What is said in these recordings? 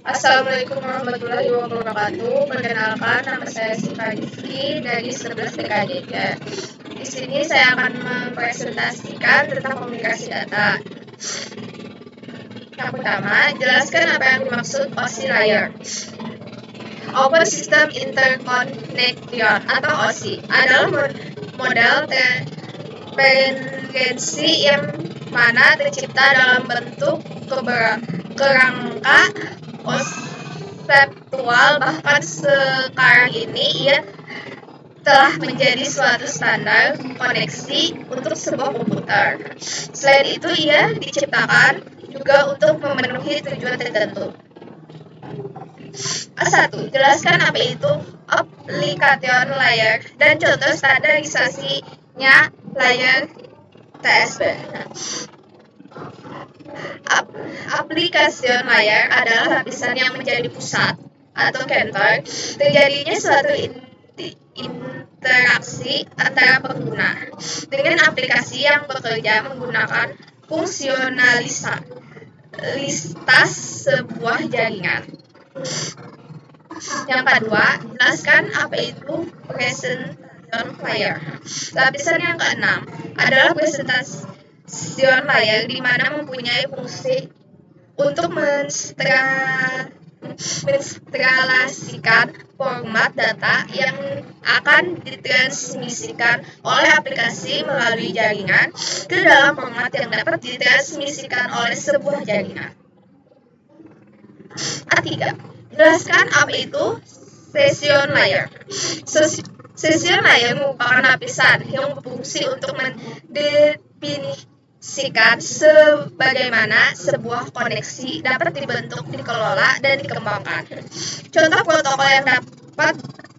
Assalamualaikum warahmatullahi wabarakatuh. Perkenalkan, nama saya Siva Rizky dari 11 BKJJ. Di sini saya akan mempresentasikan tentang komunikasi data. Yang pertama, jelaskan apa yang dimaksud OSI layer. Open System Interconnection atau OSI adalah model dependensi yang mana tercipta dalam bentuk kerangka konseptual. Bahkan sekarang ini ia telah menjadi suatu standar koneksi untuk sebuah komputer. Selain itu, ia diciptakan juga untuk memenuhi tujuan tertentu. A1. Jelaskan apa itu application layer dan contoh standarisasinya layer TSP. Application layer adalah lapisan yang menjadi pusat atau kantor terjadinya suatu interaksi antara pengguna dengan aplikasi yang bekerja menggunakan fungsionalitas sebuah jaringan. Yang kedua, jelaskan apa itu presentation layer. Lapisan yang keenam adalah presentation layer, di mana mempunyai fungsi untuk menstruksikan format data yang akan ditransmisikan oleh aplikasi melalui jaringan ke dalam format yang dapat ditransmisikan oleh sebuah jaringan. A3. Jelaskan apa itu session layer. Session layer merupakan lapisan yang berfungsi untuk mendefinisikan sebagaimana sebuah koneksi dapat dibentuk, dikelola, dan dikembangkan. Contoh protokol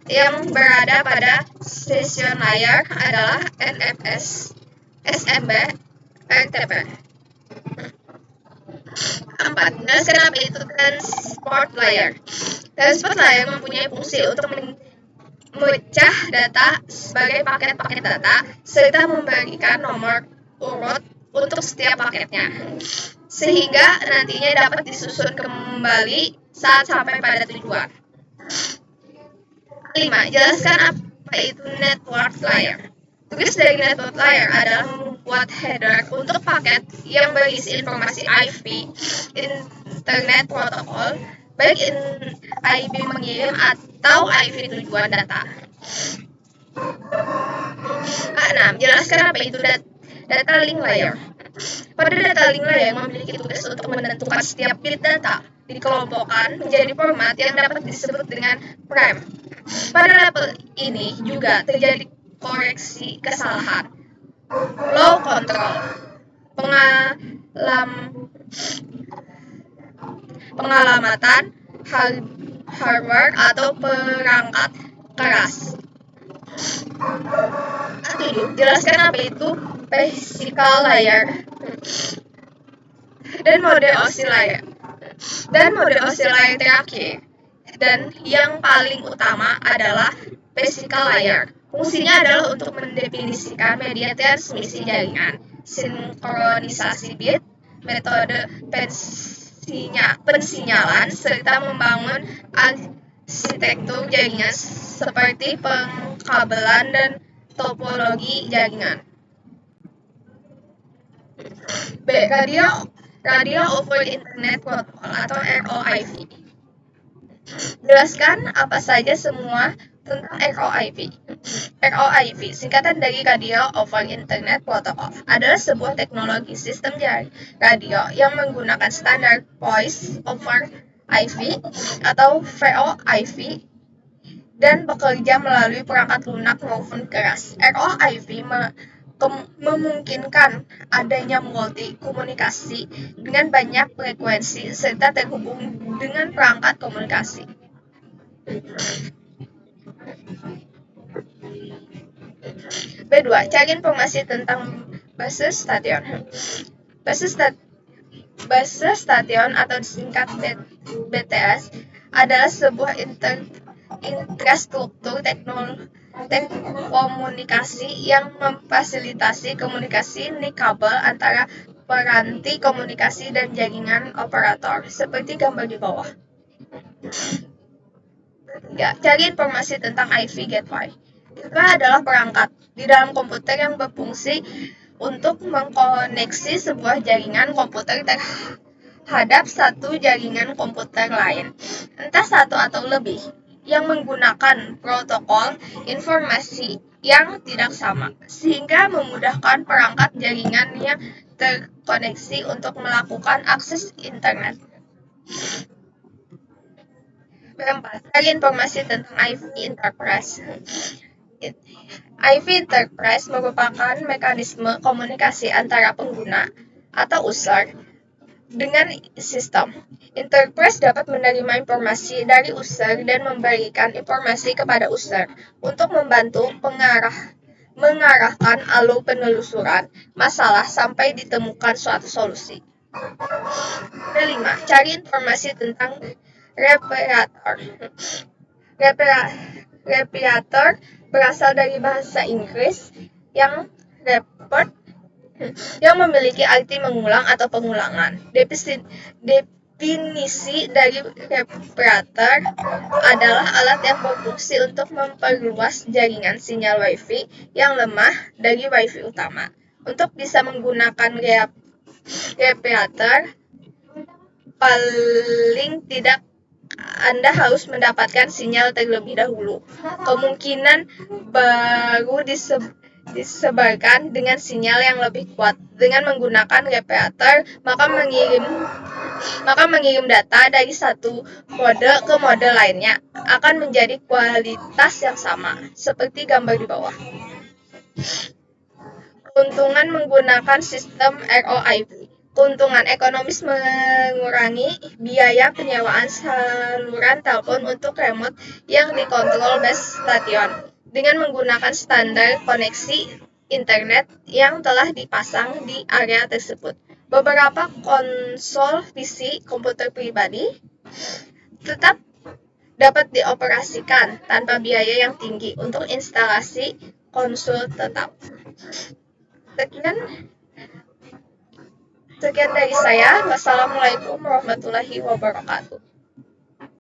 yang berada pada session layer adalah NFS, SMB, RTP. 4. Jelaskan apa itu transport layer. Transport layer mempunyai fungsi untuk memecah data sebagai paket-paket data serta memberikan nomor urut untuk setiap paketnya, sehingga nantinya dapat disusun kembali saat sampai pada tujuan. 5. Jelaskan apa itu network layer. Tugas dari network layer adalah membuat header untuk paket yang berisi informasi IP, Internet Protocol, baik IP mengirim atau IP tujuan data. 6. Jelaskan apa itu data link layer. Pada data link layer memiliki tugas untuk menentukan setiap bit data dikelompokkan menjadi format yang dapat disebut dengan frame. Pada level ini juga terjadi koreksi kesalahan, low control, pengalamatan hardware atau perangkat keras. 7. Jelaskan apa itu physical layer dan mode OSI layer. Dan mode OSI layer terakhir dan yang paling utama adalah physical layer. Fungsinya adalah untuk mendefinisikan media transmisi jaringan, sinkronisasi bit, metode pensinyalan, serta membangun arsitektur jaringan seperti pengkabelan dan topologi jaringan. B. Radio over Internet Protocol atau ROIP. Jelaskan apa saja semua tentang ROIP. ROIP, singkatan dari Radio over Internet Protocol, adalah sebuah teknologi sistem radio yang menggunakan standar Voice over IP atau VoIP dan bekerja melalui perangkat lunak maupun keras. ROIP memungkinkan adanya multi komunikasi dengan banyak frekuensi serta terhubung dengan perangkat komunikasi. B2. Cari informasi tentang base station. Base station atau disingkat BTS adalah sebuah infrastruktur komunikasi yang memfasilitasi komunikasi nirkabel antara peranti komunikasi dan jaringan operator, seperti gambar di bawah. Ketiga, cari informasi tentang IV Gateway. Itu adalah perangkat di dalam komputer yang berfungsi untuk mengkoneksi sebuah jaringan komputer terhadap satu jaringan komputer lain, entah satu atau lebih, yang menggunakan protokol informasi yang tidak sama, sehingga memudahkan perangkat jaringan yang terkoneksi untuk melakukan akses internet. Keempat, cari informasi tentang IV Enterprise. IV Enterprise merupakan mekanisme komunikasi antara pengguna atau user dengan sistem. Enterprise dapat menerima informasi dari user dan memberikan informasi kepada user untuk membantu mengarahkan alur penelusuran masalah sampai ditemukan suatu solusi. Kelima, cari informasi tentang reparator. Reparator berasal dari bahasa Inggris yang report yang memiliki arti mengulang atau pengulangan. Definisi dari reparator adalah alat yang berfungsi untuk memperluas jaringan sinyal Wi-Fi yang lemah dari Wi-Fi utama. Untuk bisa menggunakan reparator, paling tidak Anda harus mendapatkan sinyal terlebih dahulu. Kemungkinan baru disebarkan dengan sinyal yang lebih kuat. Dengan menggunakan reparator, maka mengirim data dari satu mode ke mode lainnya akan menjadi kualitas yang sama, seperti gambar di bawah. Keuntungan menggunakan sistem ROIV. Keuntungan ekonomis mengurangi biaya penyewaan saluran telepon untuk remote yang dikontrol base station dengan menggunakan standar koneksi internet yang telah dipasang di area tersebut. Beberapa konsol PC komputer pribadi tetap dapat dioperasikan tanpa biaya yang tinggi untuk instalasi konsol tetap. Sekian dari saya. Wassalamualaikum warahmatullahi wabarakatuh.